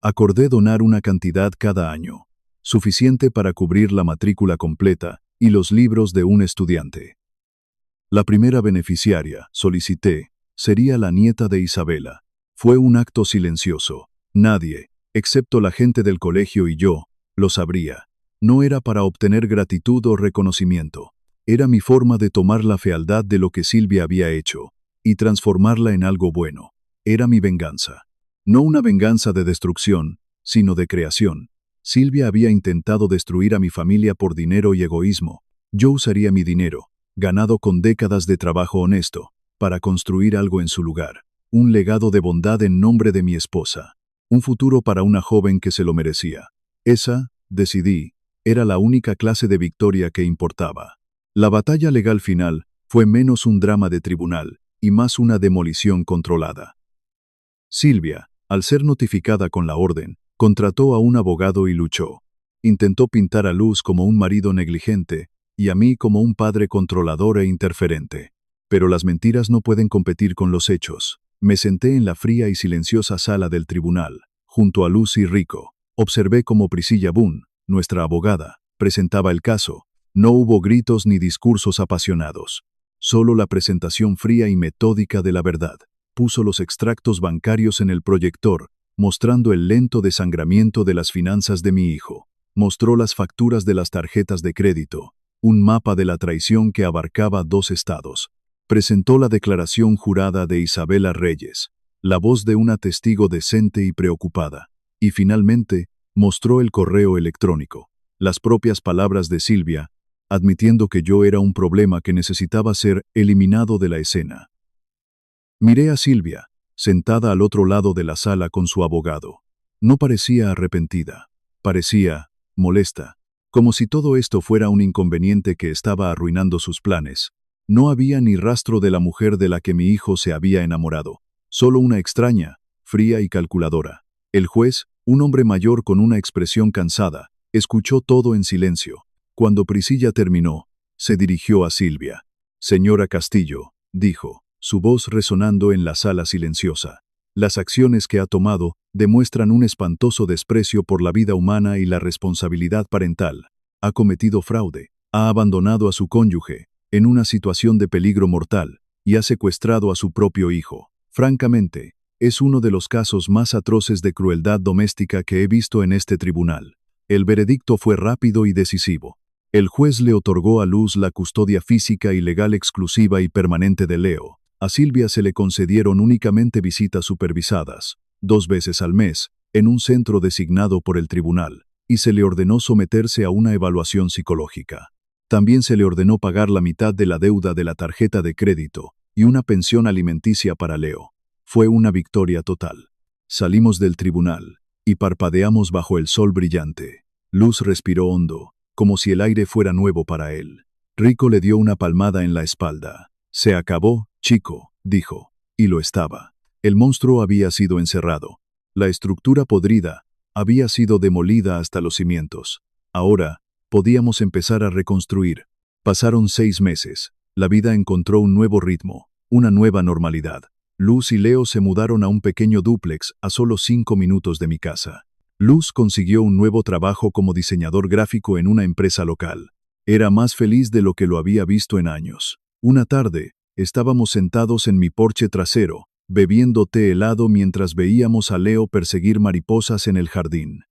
Acordé donar una cantidad cada año, suficiente para cubrir la matrícula completa y los libros de un estudiante. La primera beneficiaria, solicité, sería la nieta de Isabela. Fue un acto silencioso. Nadie, excepto la gente del colegio y yo, lo sabría. No era para obtener gratitud o reconocimiento. Era mi forma de tomar la fealdad de lo que Silvia había hecho y transformarla en algo bueno. Era mi venganza. No una venganza de destrucción, sino de creación. Silvia había intentado destruir a mi familia por dinero y egoísmo. Yo usaría mi dinero, ganado con décadas de trabajo honesto, para construir algo en su lugar. Un legado de bondad en nombre de mi esposa. Un futuro para una joven que se lo merecía. Esa, decidí, era la única clase de victoria que importaba. La batalla legal final fue menos un drama de tribunal y más una demolición controlada. Silvia, al ser notificada con la orden, contrató a un abogado y luchó. Intentó pintar a Luz como un marido negligente y a mí como un padre controlador e interferente. Pero las mentiras no pueden competir con los hechos. Me senté en la fría y silenciosa sala del tribunal, junto a Luz y Rico. Observé cómo Priscilla Boone, nuestra abogada, presentaba el caso. No hubo gritos ni discursos apasionados. Solo la presentación fría y metódica de la verdad. Puso los extractos bancarios en el proyector, mostrando el lento desangramiento de las finanzas de mi hijo. Mostró las facturas de las tarjetas de crédito, un mapa de la traición que abarcaba 2 estados. Presentó la declaración jurada de Isabela Reyes, la voz de una testigo decente y preocupada. Y finalmente, mostró el correo electrónico, las propias palabras de Silvia, admitiendo que yo era un problema que necesitaba ser eliminado de la escena. Miré a Silvia, sentada al otro lado de la sala con su abogado. No parecía arrepentida, parecía molesta, como si todo esto fuera un inconveniente que estaba arruinando sus planes. No había ni rastro de la mujer de la que mi hijo se había enamorado, solo una extraña, fría y calculadora. El juez, un hombre mayor con una expresión cansada, escuchó todo en silencio. Cuando Priscilla terminó, se dirigió a Silvia. «Señora Castillo», dijo, su voz resonando en la sala silenciosa. «Las acciones que ha tomado demuestran un espantoso desprecio por la vida humana y la responsabilidad parental. Ha cometido fraude, ha abandonado a su cónyuge, en una situación de peligro mortal, y ha secuestrado a su propio hijo. Francamente, es uno de los casos más atroces de crueldad doméstica que he visto en este tribunal». El veredicto fue rápido y decisivo. El juez le otorgó a Luz la custodia física y legal exclusiva y permanente de Leo. A Silvia se le concedieron únicamente visitas supervisadas, 2 veces al mes, en un centro designado por el tribunal, y se le ordenó someterse a una evaluación psicológica. También se le ordenó pagar la mitad de la deuda de la tarjeta de crédito y una pensión alimenticia para Leo. Fue una victoria total. Salimos del tribunal y parpadeamos bajo el sol brillante. Luz respiró hondo, como si el aire fuera nuevo para él. Rico le dio una palmada en la espalda. «Se acabó, chico», dijo, y lo estaba. El monstruo había sido encerrado. La estructura podrida había sido demolida hasta los cimientos. Ahora, podíamos empezar a reconstruir. Pasaron 6 meses. La vida encontró un nuevo ritmo, una nueva normalidad. Luz y Leo se mudaron a un pequeño dúplex a solo 5 minutos de mi casa. Luz consiguió un nuevo trabajo como diseñador gráfico en una empresa local. Era más feliz de lo que lo había visto en años. Una tarde, estábamos sentados en mi porche trasero, bebiendo té helado mientras veíamos a Leo perseguir mariposas en el jardín.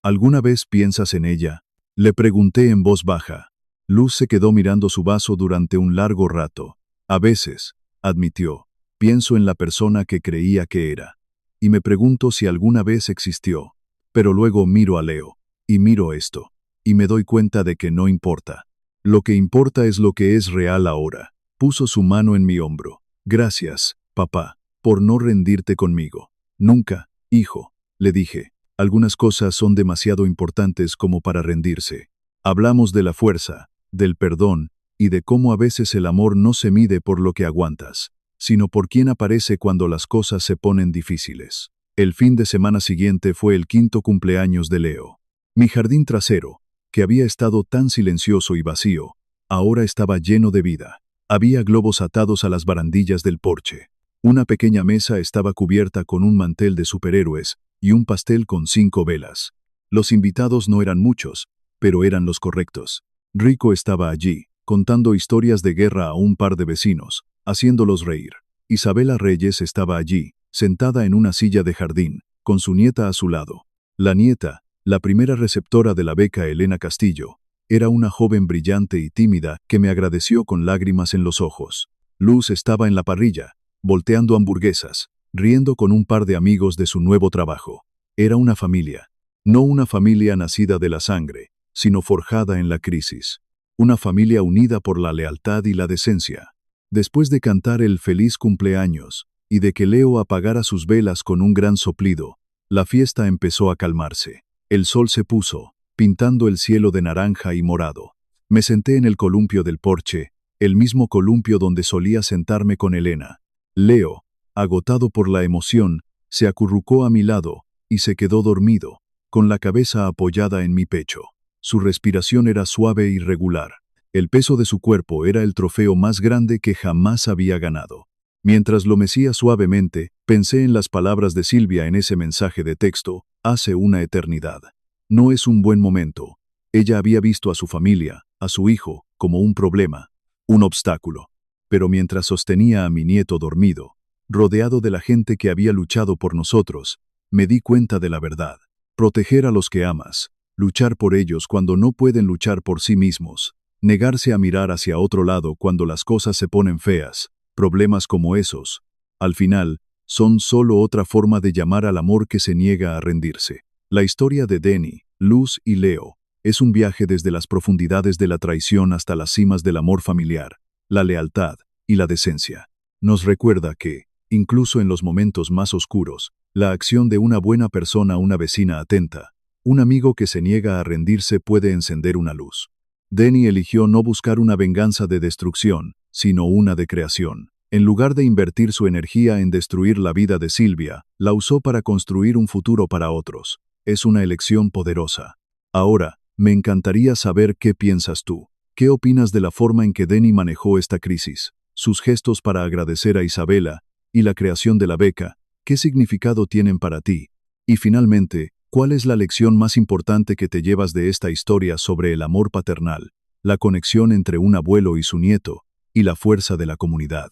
«¿Alguna vez piensas en ella?», le pregunté en voz baja. Luz se quedó mirando su vaso durante un largo rato. «A veces», admitió, «pienso en la persona que creía que era. Y me pregunto si alguna vez existió. Pero luego miro a Leo, y miro esto, y me doy cuenta de que no importa. Lo que importa es lo que es real ahora». Puso su mano en mi hombro. «Gracias, papá, por no rendirte conmigo». «Nunca, hijo», le dije. «Algunas cosas son demasiado importantes como para rendirse». Hablamos de la fuerza, del perdón, y de cómo a veces el amor no se mide por lo que aguantas, sino por quién aparece cuando las cosas se ponen difíciles. El fin de semana siguiente fue el 5º cumpleaños de Leo. Mi jardín trasero, que había estado tan silencioso y vacío, ahora estaba lleno de vida. Había globos atados a las barandillas del porche. Una pequeña mesa estaba cubierta con un mantel de superhéroes y un pastel con 5 velas. Los invitados no eran muchos, pero eran los correctos. Rico estaba allí, contando historias de guerra a un par de vecinos, haciéndolos reír. Isabela Reyes estaba allí, sentada en una silla de jardín, con su nieta a su lado. La nieta, la primera receptora de la beca Elena Castillo, era una joven brillante y tímida que me agradeció con lágrimas en los ojos. Luz estaba en la parrilla, volteando hamburguesas, riendo con un par de amigos de su nuevo trabajo. Era una familia. No una familia nacida de la sangre, sino forjada en la crisis. Una familia unida por la lealtad y la decencia. Después de cantar el feliz cumpleaños, y de que Leo apagara sus velas con un gran soplido, la fiesta empezó a calmarse. El sol se puso, pintando el cielo de naranja y morado. Me senté en el columpio del porche, el mismo columpio donde solía sentarme con Elena. Leo, agotado por la emoción, se acurrucó a mi lado y se quedó dormido, con la cabeza apoyada en mi pecho. Su respiración era suave y regular. El peso de su cuerpo era el trofeo más grande que jamás había ganado. Mientras lo mecía suavemente, pensé en las palabras de Silvia en ese mensaje de texto, hace una eternidad. No es un buen momento. Ella había visto a su familia, a su hijo, como un problema, un obstáculo. Pero mientras sostenía a mi nieto dormido, rodeado de la gente que había luchado por nosotros, me di cuenta de la verdad. Proteger a los que amas, luchar por ellos cuando no pueden luchar por sí mismos, negarse a mirar hacia otro lado cuando las cosas se ponen feas, problemas como esos, al final, son solo otra forma de llamar al amor que se niega a rendirse. La historia de Denny, Luz y Leo es un viaje desde las profundidades de la traición hasta las cimas del amor familiar, la lealtad y la decencia. Nos recuerda que, incluso en los momentos más oscuros, la acción de una buena persona, una vecina atenta, un amigo que se niega a rendirse puede encender una luz. Denny eligió no buscar una venganza de destrucción, sino una de creación. En lugar de invertir su energía en destruir la vida de Silvia, la usó para construir un futuro para otros. Es una elección poderosa. Ahora, me encantaría saber qué piensas tú. ¿Qué opinas de la forma en que Denny manejó esta crisis? Sus gestos para agradecer a Isabela y la creación de la beca, ¿qué significado tienen para ti? Y finalmente, ¿cuál es la lección más importante que te llevas de esta historia sobre el amor paternal, la conexión entre un abuelo y su nieto, y la fuerza de la comunidad?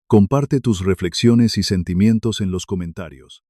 Comparte tus reflexiones y sentimientos en los comentarios.